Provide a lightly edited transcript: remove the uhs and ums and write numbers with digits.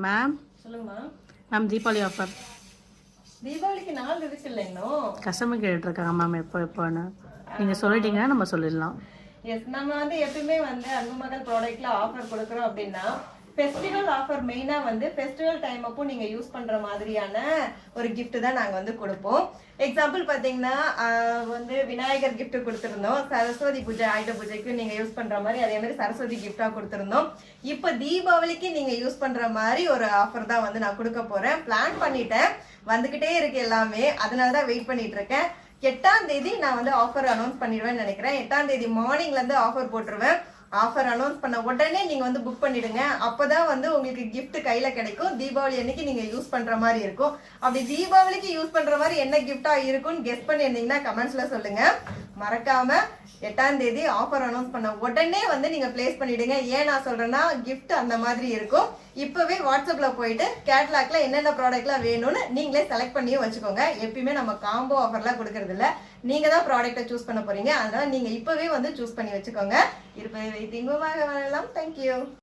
Ma'am சொல்லுங்கம்மா. Ma'am Deepavali offer தீபாவளிக்கு 4 இருக்கு இல்லை இன்னும். கஸ்டமர் கேட்டுருக்காங்க மேம் எப்போன்னு நீங்கள் சொல்லிட்டீங்கன்னா நம்ம சொல்லிடலாம். எஸ், நம்ம வந்து எப்பயுமே வந்து அன்பு மகள் ப்ராடக்ட்ல ஆஃபர் கொடுக்குறோம் அப்படின்னா ஃபெஸ்டிவல் ஆஃபர் மெயினாக வந்து ஃபெஸ்டிவல் டைம் அப்போ நீங்கள் யூஸ் பண்ணுற மாதிரியான ஒரு gift தான் நாங்கள் வந்து கொடுப்போம். எக்ஸாம்பிள் பார்த்தீங்கன்னா வந்து விநாயகர் gift கொடுத்துருந்தோம். சரஸ்வதி பூஜை ஆயுத பூஜைக்கு நீங்கள் யூஸ் பண்ணுற மாதிரி அதே மாதிரி சரஸ்வதி கிஃப்டாக கொடுத்துருந்தோம். இப்போ தீபாவளிக்கு நீங்கள் யூஸ் பண்ணுற மாதிரி ஒரு ஆஃபர் தான் வந்து நான் கொடுக்க போகிறேன். பிளான் பண்ணிட்டேன், வந்துக்கிட்டே இருக்கு எல்லாமே, அதனால தான் வெயிட் பண்ணிட்டு இருக்கேன். 8ஆம் தேதி நான் வந்து ஆஃபர் அனௌன்ஸ் பண்ணிடுவேன்னு நினைக்கிறேன். 8ஆம் தேதி மார்னிங்லேருந்து ஆஃபர் போட்டுருவேன். ஆஃபர் அனௌன்ஸ் பண்ண உடனே நீங்க வந்து புக் பண்ணிடுங்க. அப்பதான் வந்து உங்களுக்கு gift கையில கிடைக்கும். தீபாவளி அன்னைக்கு நீங்க யூஸ் பண்ற மாதிரி இருக்கும். அப்படி தீபாவளிக்கு யூஸ் பண்ற மாதிரி என்ன கிஃப்டா இருக்கும்னு கெஸ் பண்ணியிருந்தீங்கன்னா கமெண்ட்ஸ்ல சொல்லுங்க. மறக்காம 8ஆம் தேதி ஆஃபர் அனௌன்ஸ் பண்ண உடனே வந்து நீங்க பிளேஸ் பண்ணிடுங்க. ஏன் நான் சொல்றேன்னா gift அந்த மாதிரி இருக்கும். இப்பவே வாட்ஸ்அப்ல போயிட்டு கேட்லாக்ல என்னென்ன ப்ராடக்ட்லாம் வேணும்னு நீங்களே செலக்ட் பண்ணியும் வச்சுக்கோங்க. எப்பயுமே நம்ம காம்போ ஆஃபர்லாம் கொடுக்கறது இல்ல, நீங்க தான் ப்ராடக்ட்டை சூஸ் பண்ண போறீங்க. அதனால நீங்க இப்பவே வந்து சூஸ் பண்ணி வச்சுக்கோங்க. இருப்பதை வைத்து இன்பமாக வாழலாம். தேங்க்யூ.